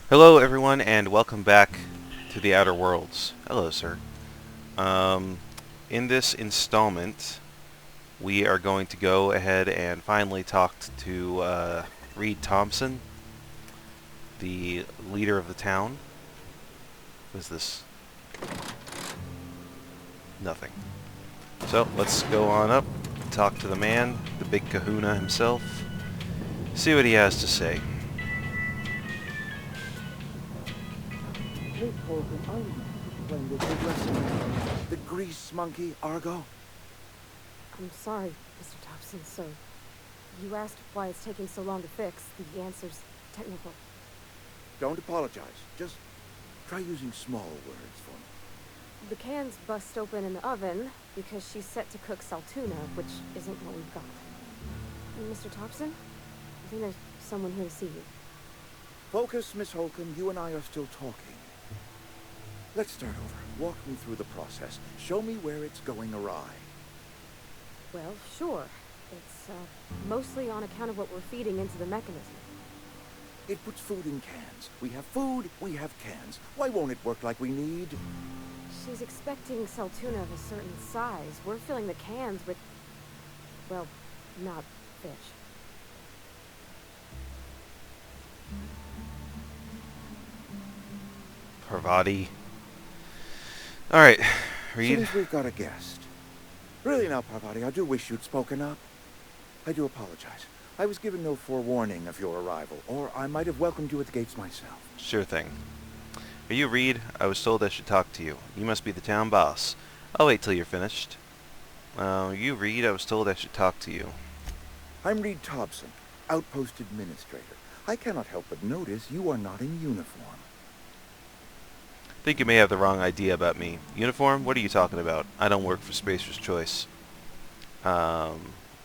Hello, everyone, and welcome back to the Outer Worlds. Hello, sir. Um, in this installment, we are going to go ahead and finally talk to Reed Tobson, the leader of the town. What is this? Nothing. So, let's go on up, talk to the man, the big kahuna himself, see what he has to say. Miss Holcomb, are you splendid? You're blessing the grease monkey, Argo? I'm sorry, Mr. Tobson, sir. You asked why it's taking so long to fix. The answer's technical. Don't apologize. Just try using small words for me. The cans bust open in the oven because she's set to cook saltuna, which isn't what we've got. Mr. Tobson? I think there's someone here to see you. Focus, Miss Holcomb. You and I are still talking. Let's start over. Walk me through the process. Show me where it's going awry. Well, sure. It's, mostly on account of what we're feeding into the mechanism. It puts food in cans. We have food, we have cans. Why won't it work like we need? She's expecting saltuna of a certain size. We're filling the cans with, well, not fish. Parvati. Alright, Reed. Seems we've got a guest. Really now, Parvati, I do wish you'd spoken up. I do apologize. I was given no forewarning of your arrival, or I might have welcomed you at the gates myself. Sure thing. Are you Reed? I was told I should talk to you. You must be the town boss. I'll wait till you're finished. You Reed? I was told I should talk to you. I'm Reed Tobson, outpost administrator. I cannot help but notice you are not in uniform. Think you may have the wrong idea about me. Uniform? What are you talking about? I don't work for Spacer's Choice. I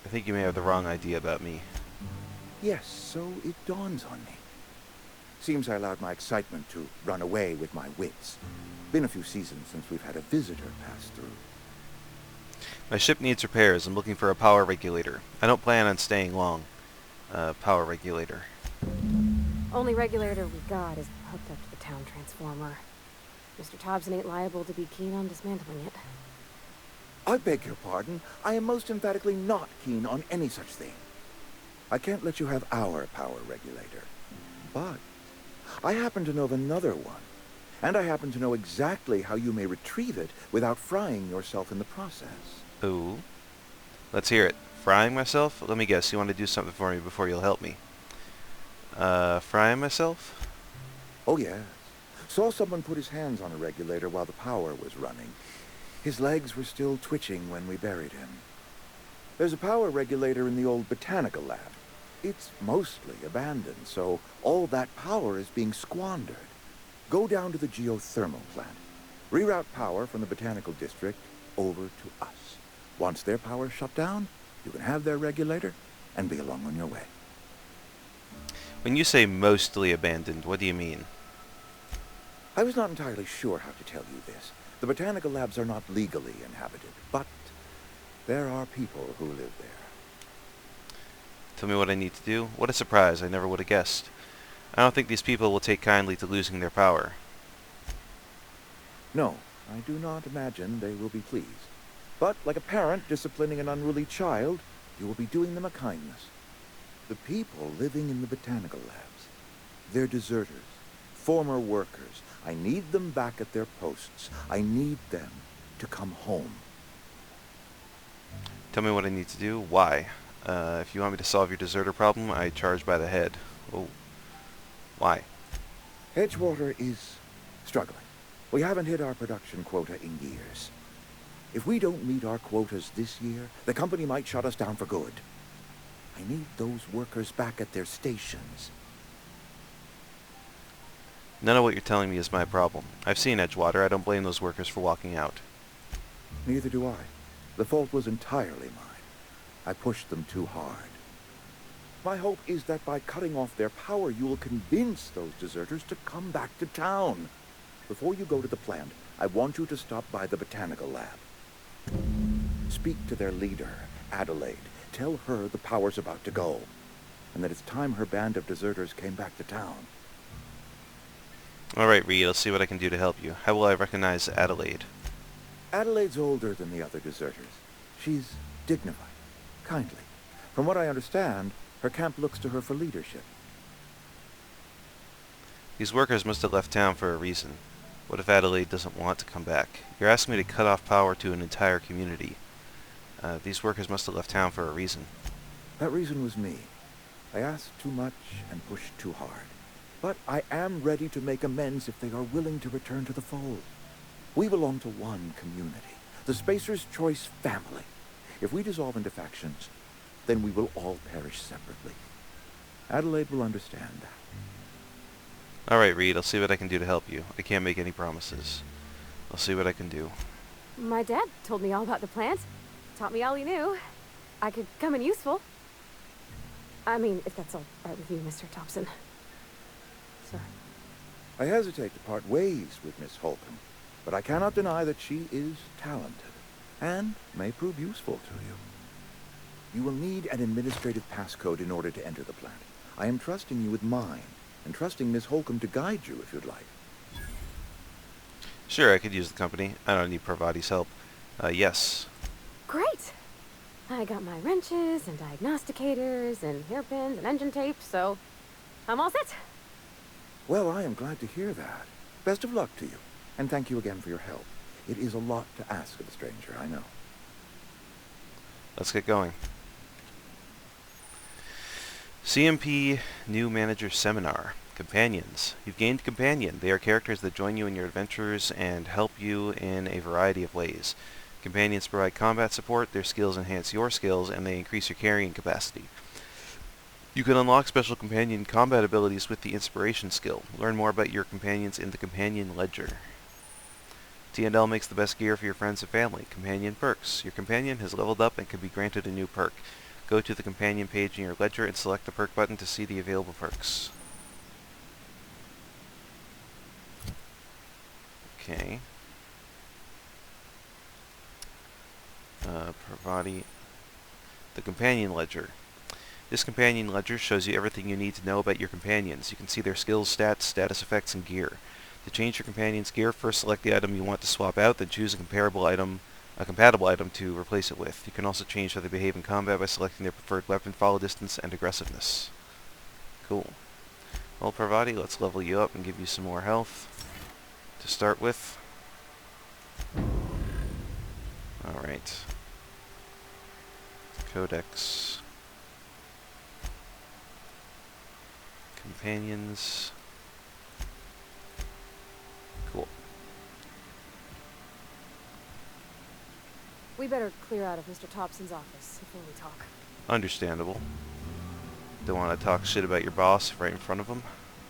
think you may have the wrong idea about me. Yes, so it dawns on me. Seems I allowed my excitement to run away with my wits. Been a few seasons since we've had a visitor pass through. My ship needs repairs. I'm looking for a power regulator. I don't plan on staying long. Power regulator. Only regulator we got is hooked up to the town transformer. Mr. Tobson ain't liable to be keen on dismantling it. I beg your pardon. I am most emphatically not keen on any such thing. I can't let you have our power regulator. But I happen to know of another one. And I happen to know exactly how you may retrieve it without frying yourself in the process. Ooh. Let's hear it. Frying myself? Let me guess. You want to do something for me before you'll help me. Frying myself? Oh, yes. Saw someone put his hands on a regulator while the power was running. His legs were still twitching when we buried him. There's a power regulator in the old botanical lab. It's mostly abandoned, so all that power is being squandered. Go down to the geothermal plant. Reroute power from the botanical district over to us. Once their power's shut down, you can have their regulator and be along on your way. When you say mostly abandoned, what do you mean? I was not entirely sure how to tell you this. The botanical labs are not legally inhabited, but there are people who live there. Tell me what I need to do? What a surprise. I never would have guessed. I don't think these people will take kindly to losing their power. No, I do not imagine they will be pleased. But like a parent disciplining an unruly child, you will be doing them a kindness. The people living in the botanical labs, they're deserters, former workers. I need them back at their posts. I need them to come home. Tell me what I need to do. Why? If you want me to solve your deserter problem, I charge by the head. Oh. Why? Edgewater is struggling. We haven't hit our production quota in years. If we don't meet our quotas this year, the company might shut us down for good. I need those workers back at their stations. None of what you're telling me is my problem. I've seen Edgewater. I don't blame those workers for walking out. Neither do I. The fault was entirely mine. I pushed them too hard. My hope is that by cutting off their power, you will convince those deserters to come back to town. Before you go to the plant, I want you to stop by the botanical lab. Speak to their leader, Adelaide. Tell her the power's about to go, and that it's time her band of deserters came back to town. Alright, Reed, I'll see what I can do to help you. How will I recognize Adelaide? Adelaide's older than the other deserters. She's dignified, kindly. From what I understand, her camp looks to her for leadership. These workers must have left town for a reason. What if Adelaide doesn't want to come back? You're asking me to cut off power to an entire community. These workers must have left town for a reason. That reason was me. I asked too much and pushed too hard. But I am ready to make amends if they are willing to return to the fold. We belong to one community, the Spacer's Choice family. If we dissolve into factions, then we will all perish separately. Adelaide will understand that. Alright, Reed, I'll see what I can do to help you. I can't make any promises. I'll see what I can do. My dad told me all about the plant. Taught me all he knew. I could come in useful. I mean, if that's all right with you, Mr. Tobson. Sir. I hesitate to part ways with Miss Holcomb, but I cannot deny that she is talented and may prove useful to you. You will need an administrative passcode in order to enter the plant. I am trusting you with mine, and trusting Miss Holcomb to guide you if you'd like. Sure, I could use the company. I don't need Parvati's help. Yes. Great! I got my wrenches and diagnosticators and hairpins and engine tape, so I'm all set. Well, I am glad to hear that. Best of luck to you, and thank you again for your help. It is a lot to ask of a stranger, I know. Let's get going. CMP New Manager Seminar. Companions. You've gained Companion. They are characters that join you in your adventures and help you in a variety of ways. Companions provide combat support, their skills enhance your skills, and they increase your carrying capacity. You can unlock special companion combat abilities with the Inspiration skill. Learn more about your companions in the Companion Ledger. T&L makes the best gear for your friends and family. Companion perks. Your companion has leveled up and can be granted a new perk. Go to the companion page in your ledger and select the perk button to see the available perks. Okay. Parvati. The Companion Ledger. This Companion Ledger shows you everything you need to know about your companions. You can see their skills, stats, status effects, and gear. To change your companion's gear, first select the item you want to swap out, then choose a compatible item to replace it with. You can also change how they behave in combat by selecting their preferred weapon, follow distance, and aggressiveness. Cool. Well, Parvati, let's level you up and give you some more health to start with. Alright. Codex. Companions. Cool. We better clear out of Mr. Tobson's office before we talk. Understandable. Don't want to talk shit about your boss right in front of him.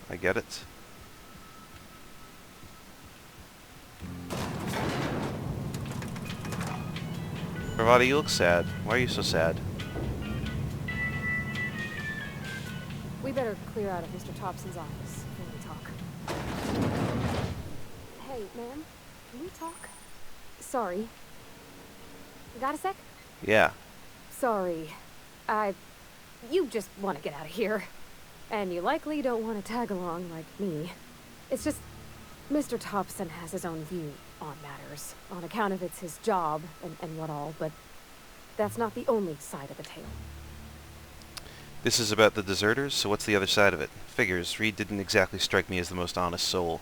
I get it. Parvati, you look sad. Why are you so sad? We better clear out of Mr. Tobson's office before we talk. Hey, ma'am, can we talk? Sorry. You got a sec? Yeah. Sorry. You just want to get out of here. And you likely don't want to tag along like me. It's just, Mr. Tobson has his own view on matters, on account of it's his job and what all, but that's not the only side of the tale. This is about the deserters, so what's the other side of it? Figures. Reed didn't exactly strike me as the most honest soul.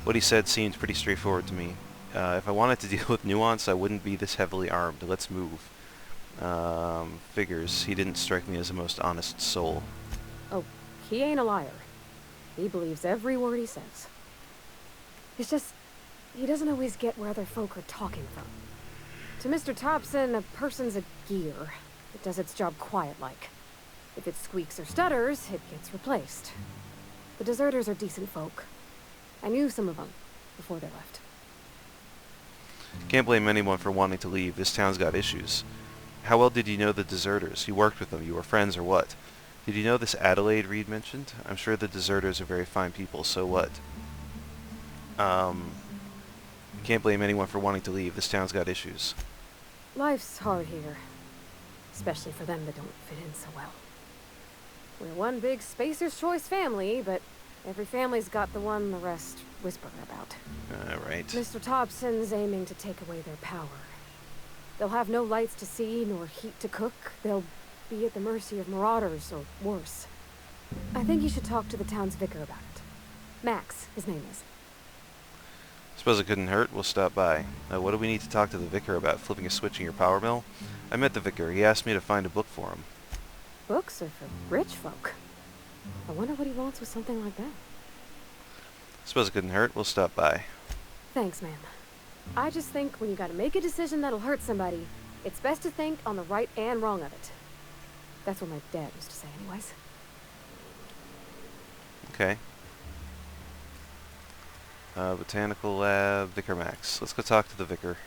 What he said seemed pretty straightforward to me. If I wanted to deal with nuance, I wouldn't be this heavily armed. Let's move. Figures. He didn't strike me as the most honest soul. Oh, he ain't a liar. He believes every word he says. It's just, he doesn't always get where other folk are talking from. To Mr. Tobson, a person's a gear. It does its job quiet-like. If it squeaks or stutters, it gets replaced. The deserters are decent folk. I knew some of them before they left. Can't blame anyone for wanting to leave. This town's got issues. How well did you know the deserters? You worked with them. You were friends or what? Did you know this Adelaide Reed mentioned? I'm sure the deserters are very fine people, so what? Can't blame anyone for wanting to leave. This town's got issues. Life's hard here. Especially for them that don't fit in so well. We're one big Spacer's Choice family, but Every family's got the one the rest whisper about. Alright. Mr. Tobson's aiming to take away their power. They'll have no lights to see, nor heat to cook. They'll be at the mercy of marauders, or worse. I think you should talk to the town's vicar about it. Max, his name is. Suppose it couldn't hurt. We'll stop by. What do we need to talk to the vicar about? Flipping a switch in your power mill? I met the vicar. He asked me to find a book for him. Books are for rich folk. I wonder what he wants with something like that. Suppose it couldn't hurt. We'll stop by. Thanks, ma'am. I just think when you gotta make a decision that'll hurt somebody, it's best to think on the right and wrong of it. That's what my dad used to say anyways. Okay. Botanical lab, Vicar Max. Let's go talk to the vicar.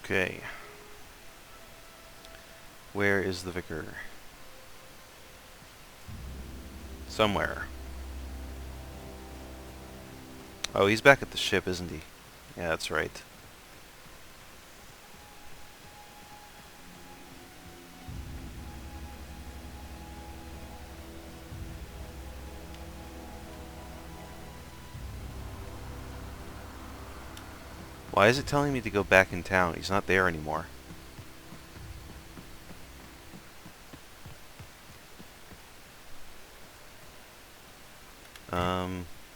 Okay. Where is the vicar? Somewhere. Oh, he's back at the ship, isn't he? Yeah, that's right. Why is it telling me to go back in town? He's not there anymore.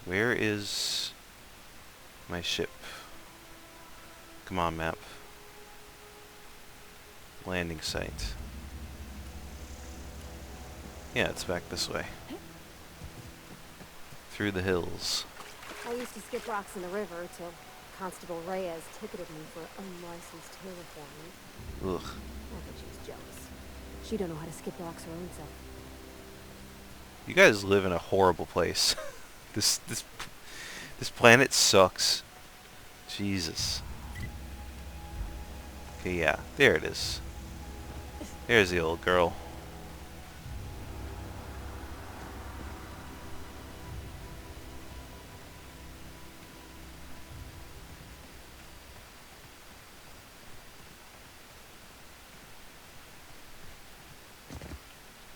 Where is my ship? Come on, map. Landing site. Yeah, it's back this way. Through the hills. I used to skip rocks in the river till Constable Reyes ticketed me for unlicensed terraforming. Ugh. I bet she was jealous. She don't know how to skip rocks her own self. You guys live in a horrible place. This planet sucks. Jesus. Okay, yeah, there it is. There's the old girl.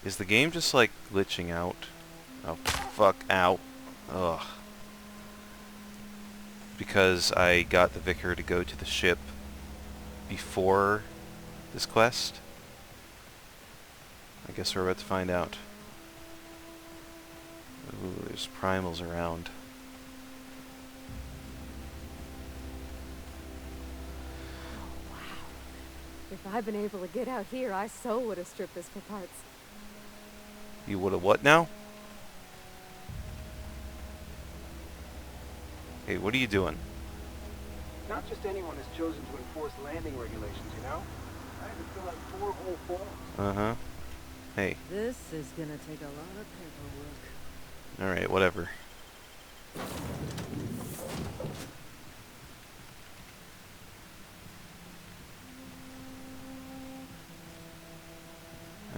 Is the game just like glitching out? Oh, fuck. Ow. Ugh. Because I got the vicar to go to the ship before this quest? I guess we're about to find out. Ooh, there's primals around. Wow. If I'd been able to get out here, I so would have stripped this for parts. You would have what now? Hey, what are you doing? Not just anyone is chosen to enforce landing regulations, you know? I had to fill out 4 whole forms. Uh-huh. Hey. This is gonna take a lot of paperwork. Alright, whatever.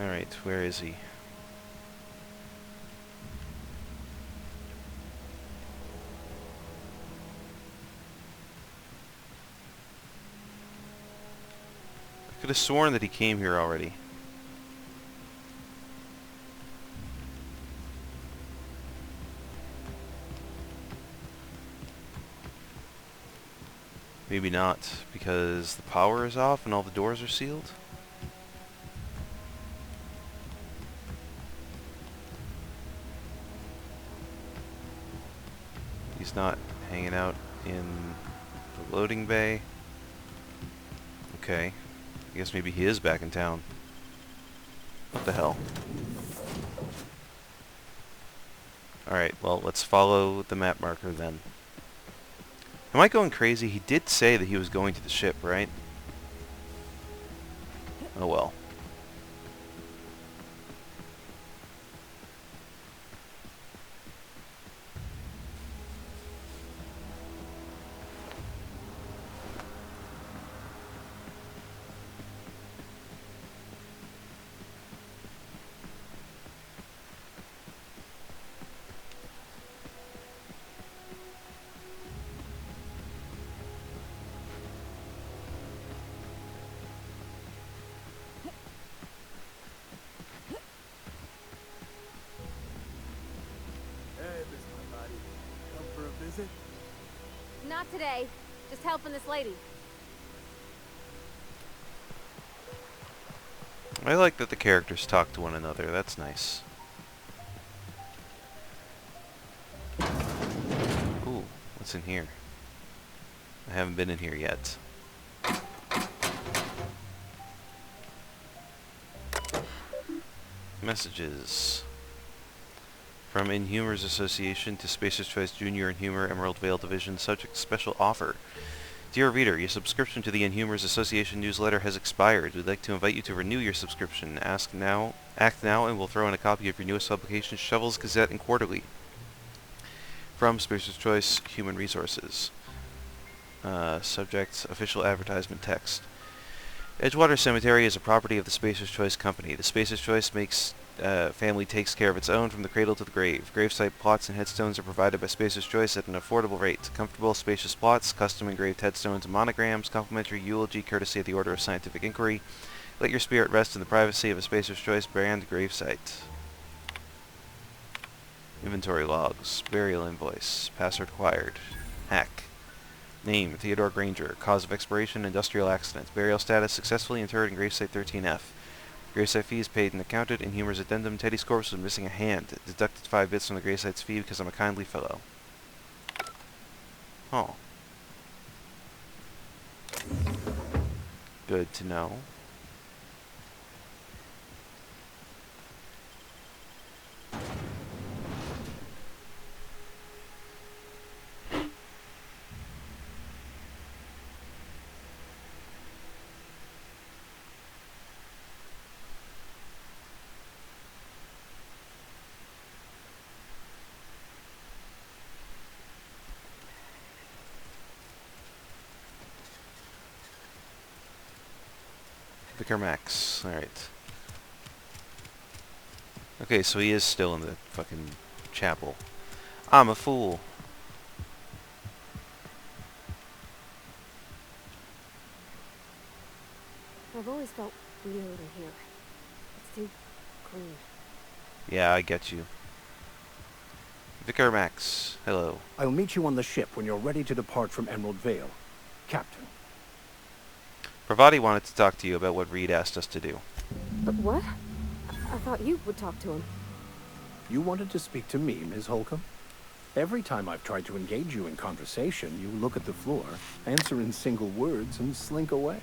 Alright, where is he? I could have sworn that he came here already. Maybe not, because the power is off and all the doors are sealed? He's not hanging out in Loading bay. Okay. I guess maybe he is back in town. What the hell? Alright, well, let's follow the map marker then. Am I going crazy? He did say that he was going to the ship, right? Oh well. Hey, Miss Parvati. Come for a visit? Not today. Just helping this lady. I like that the characters talk to one another. That's nice. Ooh, what's in here? I haven't been in here yet. Messages. From Inhumers Association to Spacer's Choice Junior Inhumer Emerald Vale Division, subject special offer. Dear reader, your subscription to the Inhumers Association newsletter has expired. We'd like to invite you to renew your subscription. Act now, and we'll throw in a copy of your newest publication, Shovels, Gazette, and Quarterly. From Spacer's Choice Human Resources. Subject, official advertisement text. Edgewater Cemetery is a property of the Spacer's Choice Company. The Spacer's Choice family takes care of its own from the cradle to the grave. Gravesite plots and headstones are provided by Spacer's Choice at an affordable rate. Comfortable, spacious plots, custom engraved headstones and monograms, complimentary eulogy courtesy of the Order of Scientific Inquiry. Let your spirit rest in the privacy of a Spacer's Choice brand gravesite. Inventory logs. Burial invoice. Password required. Hack. Name, Theodore Granger. Cause of expiration, industrial accident. Burial status, successfully interred in gravesite 13F. Gravesite fees paid and accounted. Inhumer's addendum, Teddy Scorpus was missing a hand. Deducted 5 bits from the gravesite's fee because I'm a kindly fellow. Oh. Good to know. Vicar Max. Alright. Okay, so he is still in the fucking chapel. I'm a fool. I've always felt weird in here. It's too clean. Yeah, I get you. Vicar Max. Hello. I'll meet you on the ship when you're ready to depart from Emerald Vale. Captain. Parvati wanted to talk to you about what Reed asked us to do. But what? I thought you would talk to him. You wanted to speak to me, Ms. Holcomb? Every time I've tried to engage you in conversation, you look at the floor, answer in single words, and slink away.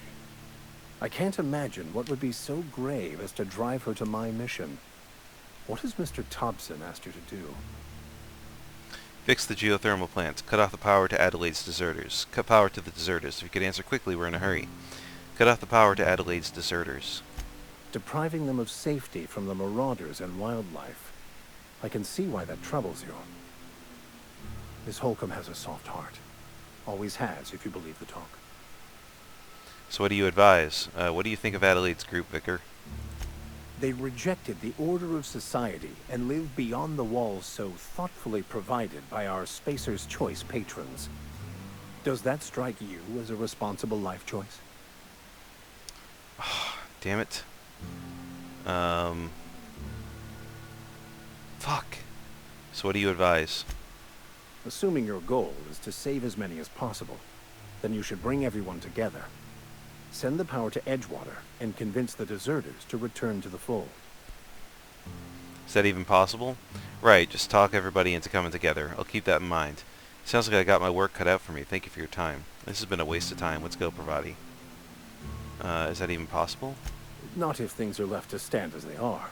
I can't imagine what would be so grave as to drive her to my mission. What has Mr. Tobson asked you to do? Fix the geothermal plant. Cut off the power to Adelaide's deserters. Cut power to the deserters. If you could answer quickly, we're in a hurry. Cut off the power to Adelaide's deserters. Depriving them of safety from the marauders and wildlife. I can see why that troubles you. Miss Holcomb has a soft heart. Always has, if you believe the talk. So what do you advise? What do you think of Adelaide's group, Vicar? They rejected the order of society and live beyond the walls so thoughtfully provided by our Spacer's Choice patrons. Does that strike you as a responsible life choice? Damn it. Fuck. So what do you advise? Assuming your goal is to save as many as possible, then you should bring everyone together. Send the power to Edgewater and convince the deserters to return to the fold. Is that even possible? Right, just talk everybody into coming together. I'll keep that in mind. Sounds like I got my work cut out for me. Thank you for your time. This has been a waste of time. Let's go, Parvati. Is that even possible? Not if things are left to stand as they are.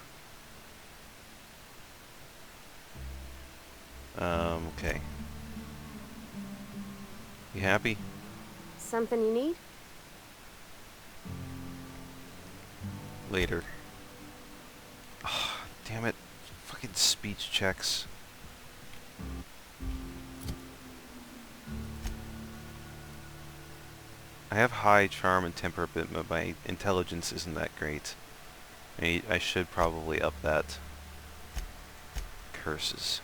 Okay. You happy? Something you need? Later. Oh, damn it. Fucking speech checks. I have high charm and temper, but my intelligence isn't that great. I should probably up that. Curses.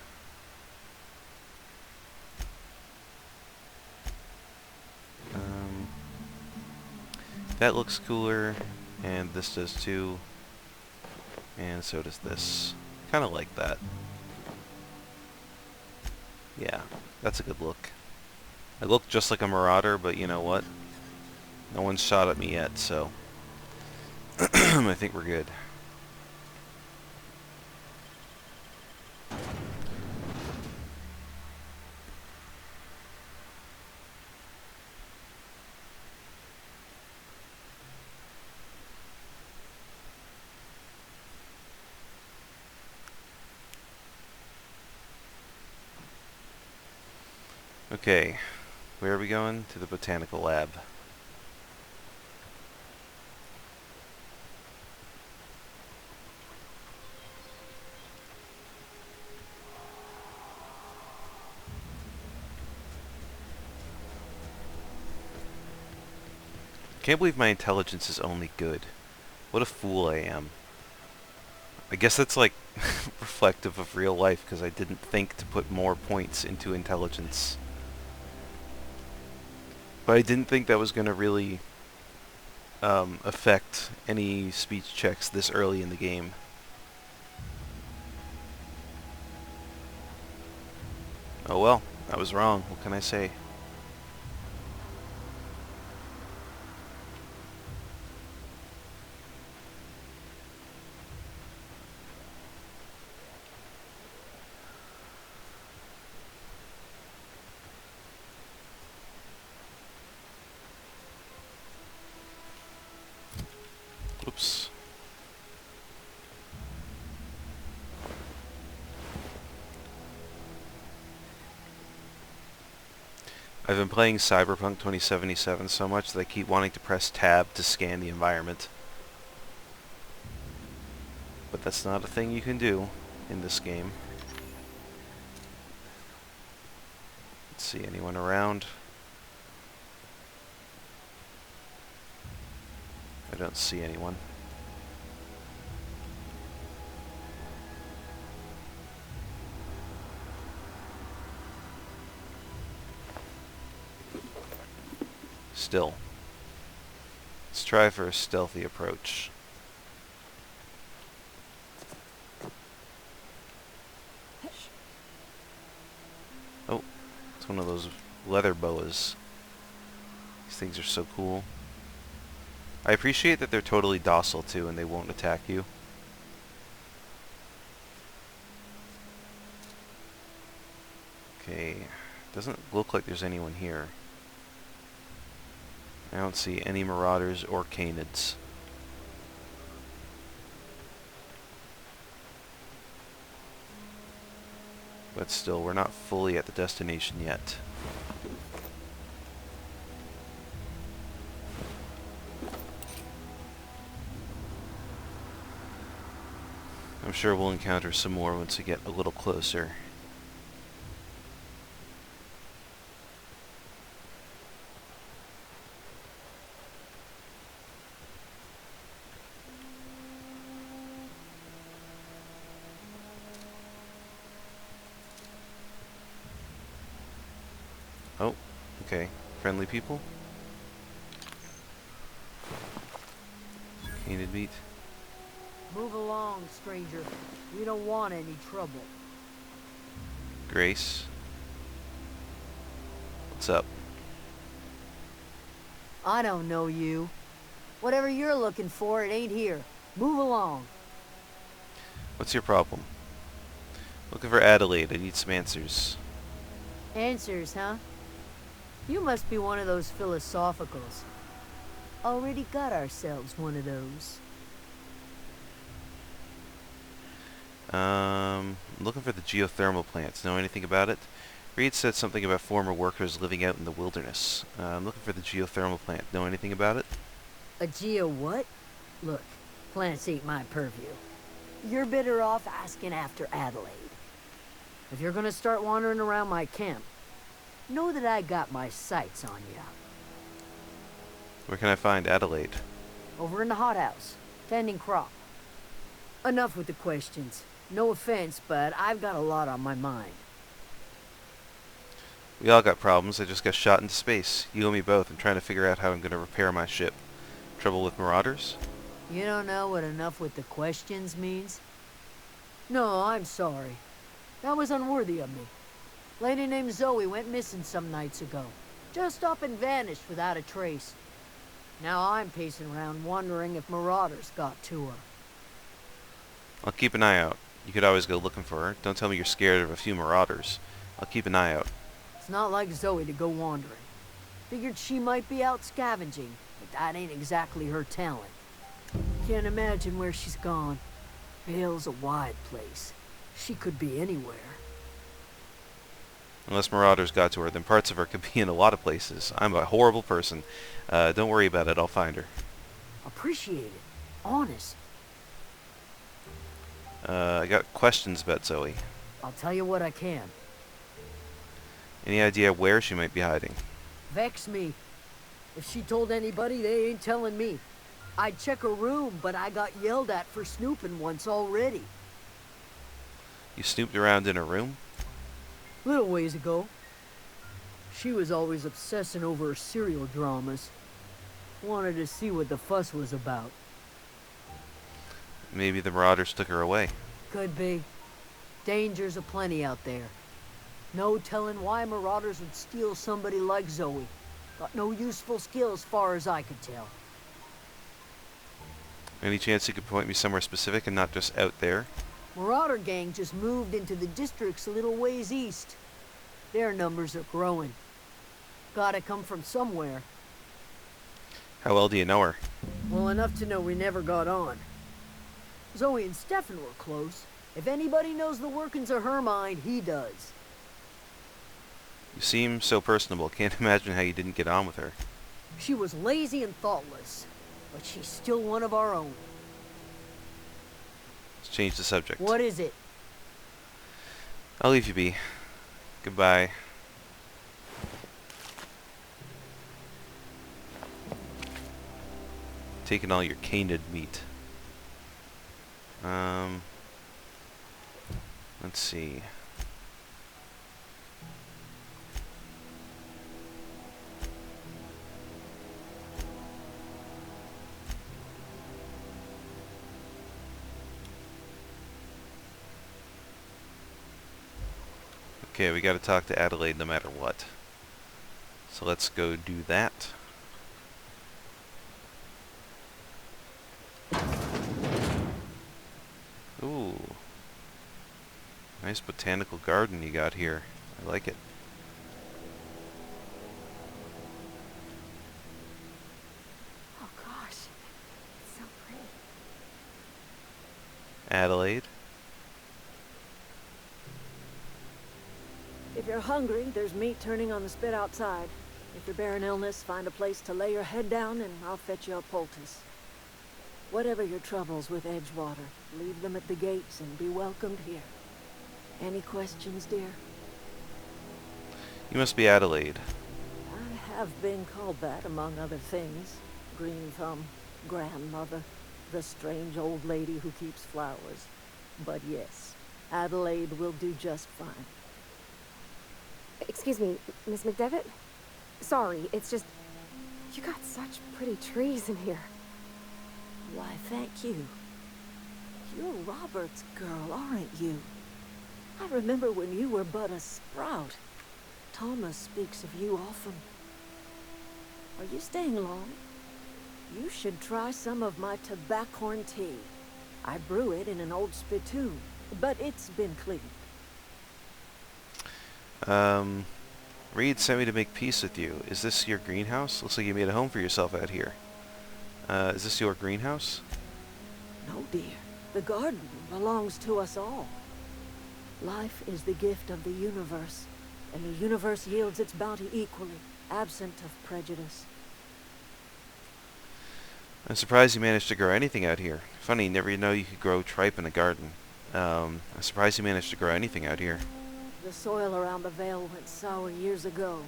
That looks cooler, and this does too, and so does this. Kind of like that. Yeah, that's a good look. I look just like a marauder, but you know what? No one's shot at me yet, so I think we're good. Okay, where are we going? To the botanical lab. Can't believe my intelligence is only good. What a fool I am. I guess that's like reflective of real life, because I didn't think to put more points into intelligence. But I didn't think that was going to really affect any speech checks this early in the game. Oh well, I was wrong. What can I say? Oops. I've been playing Cyberpunk 2077 so much that I keep wanting to press tab to scan the environment. But that's not a thing you can do in this game. Let's see, anyone around? I don't see anyone. Still. Let's try for a stealthy approach. Oh, it's one of those leather boas. These things are so cool. I appreciate that they're totally docile too and they won't attack you. Okay, doesn't look like there's anyone here. I don't see any marauders or canids. But still, we're not fully at the destination yet. I'm sure we'll encounter some more once we get a little closer. Oh, okay. Friendly people? Canid meat. Move along, stranger. We don't want any trouble. Grace. What's up? I don't know you. Whatever you're looking for, it ain't here. Move along. What's your problem? Looking for Adelaide. I need some answers. Answers, huh? You must be one of those philosophicals. Already got ourselves one of those. Looking for the geothermal plants. Know anything about it? Reed said something about former workers living out in the wilderness. I'm looking for the geothermal plant. Know anything about it? A geo what? Look, plants ain't my purview. You're better off asking after Adelaide. If you're gonna start wandering around my camp, know that I got my sights on ya. Where can I find Adelaide? Over in the hothouse, tending crop. Enough with the questions. No offense, but I've got a lot on my mind. We all got problems. I just got shot into space. You and me both. I'm trying to figure out how I'm going to repair my ship. Trouble with marauders? You don't know what enough with the questions means? No, I'm sorry. That was unworthy of me. Lady named Zoe went missing some nights ago. Just up and vanished without a trace. Now I'm pacing around wondering if marauders got to her. I'll keep an eye out. You could always go looking for her. Don't tell me you're scared of a few marauders. I'll keep an eye out. It's not like Zoe to go wandering. Figured she might be out scavenging, but that ain't exactly her talent. Can't imagine where she's gone. Vale's a wide place. She could be anywhere. Unless marauders got to her, then parts of her could be in a lot of places. I'm a horrible person. Don't worry about it. I'll find her. Appreciate it. Honest. I got questions about Zoe. I'll tell you what I can. Any idea where she might be hiding? Vex me. If she told anybody, they ain't telling me. I'd check her room, but I got yelled at for snooping once already. You snooped around in her room? Little ways ago. She was always obsessing over her serial dramas. Wanted to see what the fuss was about. Maybe the marauders took her away. Could be. Dangers aplenty out there. No telling why marauders would steal somebody like Zoe. Got no useful skill as far as I could tell. Any chance you could point me somewhere specific and not just out there? Marauder gang just moved into the districts a little ways east. Their numbers are growing. Gotta come from somewhere. How well do you know her? Well enough to know we never got on. Zoe and Stefan were close. If anybody knows the workings of her mind, he does. You seem so personable. Can't imagine how you didn't get on with her. She was lazy and thoughtless, but she's still one of our own. Let's change the subject. What is it? I'll leave you be. Goodbye. Taking all your canid meat. Let's see. Okay, we gotta talk to Adelaide no matter what. So let's go do that. Ooh. Nice botanical garden you got here. I like it. Oh gosh, it's so pretty. Adelaide? If you're hungry, there's meat turning on the spit outside. If you're bearing illness, find a place to lay your head down and I'll fetch you a poultice. Whatever your troubles with Edgewater, leave them at the gates and be welcomed here. Any questions, dear? You must be Adelaide. I have been called that, among other things. Green Thumb, grandmother, the strange old lady who keeps flowers. But yes, Adelaide will do just fine. Excuse me, Miss McDevitt? Sorry, it's just... You got such pretty trees in here. Why, thank you. You're Robert's girl, aren't you? I remember when you were but a sprout. Thomas speaks of you often. Are you staying long? You should try some of my tobaccorn tea. I brew it in an old spittoon, but it's been cleaned. Reed sent me to make peace with you. Is this your greenhouse? Looks like you made a home for yourself out here. Is this your greenhouse? No, dear. The garden belongs to us all. Life is the gift of the universe, and the universe yields its bounty equally, absent of prejudice. I'm surprised you managed to grow anything out here. Funny, never know you could grow tripe in a garden. I'm surprised you managed to grow anything out here. The soil around the Vale went sour years ago,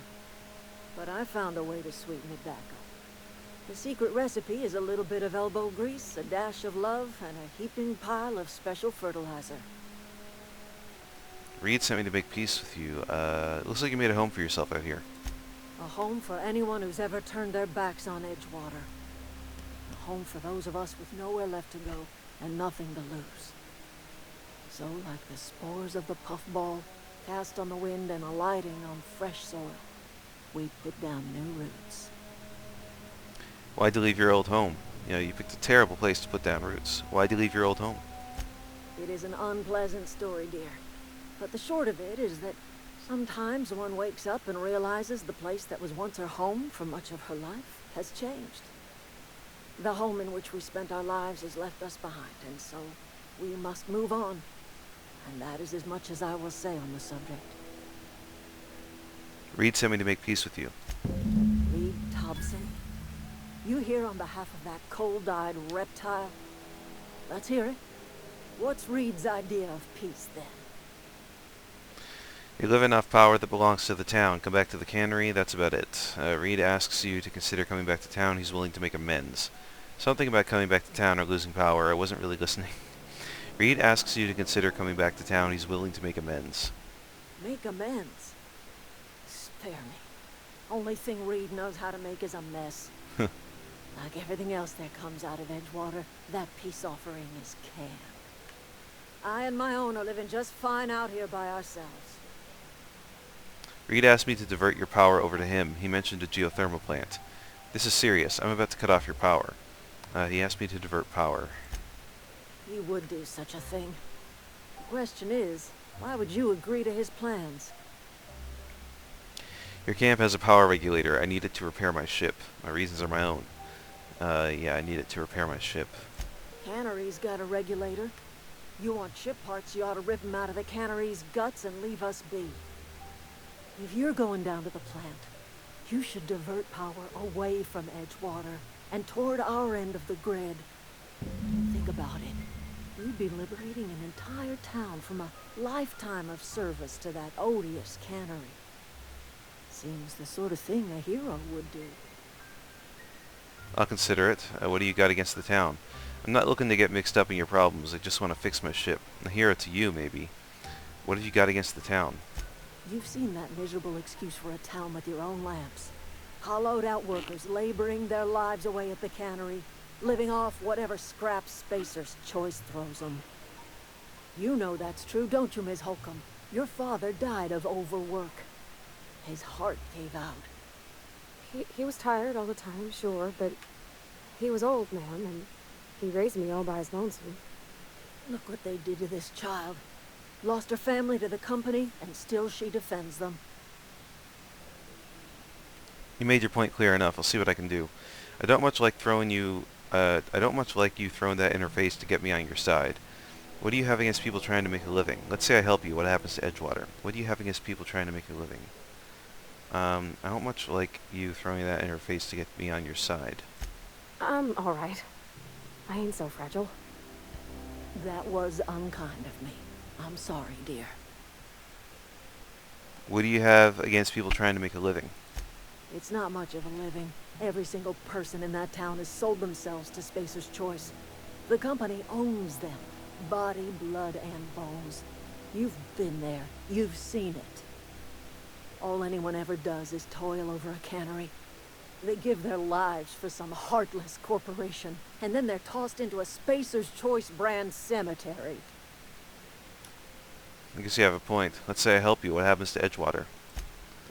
but I found a way to sweeten it back up. The secret recipe is a little bit of elbow grease, a dash of love, and a heaping pile of special fertilizer. Reed sent me to make peace with you. Looks like you made a home for yourself out here. A home for anyone who's ever turned their backs on Edgewater. A home for those of us with nowhere left to go and nothing to lose. So, like the spores of the puffball, cast on the wind and alighting on fresh soil, we put down new roots. Why'd you leave your old home? You know, you picked a terrible place to put down roots. Why'd you leave your old home? It is an unpleasant story, dear. But the short of it is that sometimes one wakes up and realizes the place that was once her home for much of her life has changed. The home in which we spent our lives has left us behind, and so we must move on. And that is as much as I will say on the subject. Reed sent me to make peace with you. Reed Tobson? You here on behalf of that cold-eyed reptile? Let's hear it. What's Reed's idea of peace, then? You live enough power that belongs to the town. Come back to the cannery, that's about it. Reed asks you to consider coming back to town. He's willing to make amends. Something about coming back to town or losing power. I wasn't really listening. Reed asks you to consider coming back to town. He's willing to make amends. Make amends? Spare me. Only thing Reed knows how to make is a mess. Like everything else that comes out of Edgewater, that peace offering is canned. I and my own are living just fine out here by ourselves. Reed asked me to divert your power over to him. He mentioned a geothermal plant. This is serious. I'm about to cut off your power. He asked me to divert power. He would do such a thing. The question is, why would you agree to his plans? Your camp has a power regulator. I need it to repair my ship. My reasons are my own. Yeah, I need it to repair my ship. Cannery's got a regulator. You want ship parts, you ought to rip them out of the cannery's guts and leave us be. If you're going down to the plant, you should divert power away from Edgewater and toward our end of the grid. Think about it. You'd be liberating an entire town from a lifetime of service to that odious cannery. Seems the sort of thing a hero would do. I'll consider it. What do you got against the town? I'm not looking to get mixed up in your problems. I just want to fix my ship. A hero to you, maybe. What have you got against the town? You've seen that miserable excuse for a town with your own lamps. Hollowed out workers laboring their lives away at the cannery, living off whatever scraps Spacer's choice throws them. You know that's true, don't you, Ms. Holcomb? Your father died of overwork. His heart gave out. He was tired all the time, sure, but he was old, ma'am, and he raised me all by his lonesome. Look what they did to this child. Lost her family to the company, and still she defends them. You made your point clear enough. I'll see what I can do. I don't much like you throwing that interface to get me on your side. What do you have against people trying to make a living? Let's say I help you. What happens to Edgewater? What do you have against people trying to make a living? I don't much like you throwing that interface to get me on your side. I'm alright. I ain't so fragile. That was unkind of me. I'm sorry, dear. What do you have against people trying to make a living? It's not much of a living. Every single person in that town has sold themselves to Spacer's Choice. The company owns them. Body, blood, and bones. You've been there. You've seen it. All anyone ever does is toil over a cannery. They give their lives for some heartless corporation, and then they're tossed into a Spacer's Choice brand cemetery. I guess you have a point. Let's say I help you. What happens to Edgewater?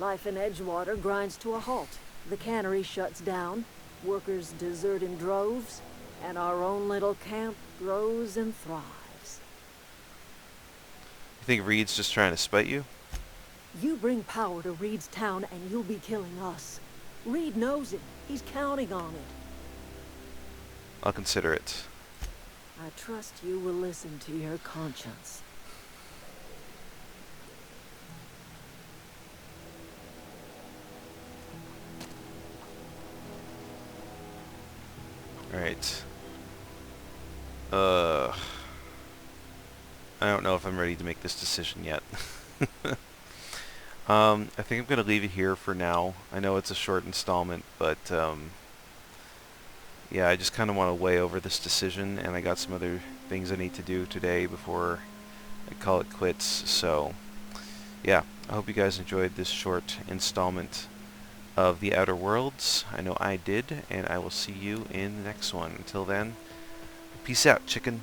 Life in Edgewater grinds to a halt. The cannery shuts down, workers desert in droves, and our own little camp grows and thrives. You think Reed's just trying to spite you? You bring power to Reed's town and you'll be killing us. Reed knows it. He's counting on it. I'll consider it. I trust you will listen to your conscience. Alright. I don't know if I'm ready to make this decision yet. I think I'm going to leave it here for now. I know it's a short installment, but yeah, I just kind of want to weigh over this decision, and I got some other things I need to do today before I call it quits. So yeah, I hope you guys enjoyed this short installment of The Outer Worlds. I know I did, and I will see you in the next one. Until then, peace out, chicken.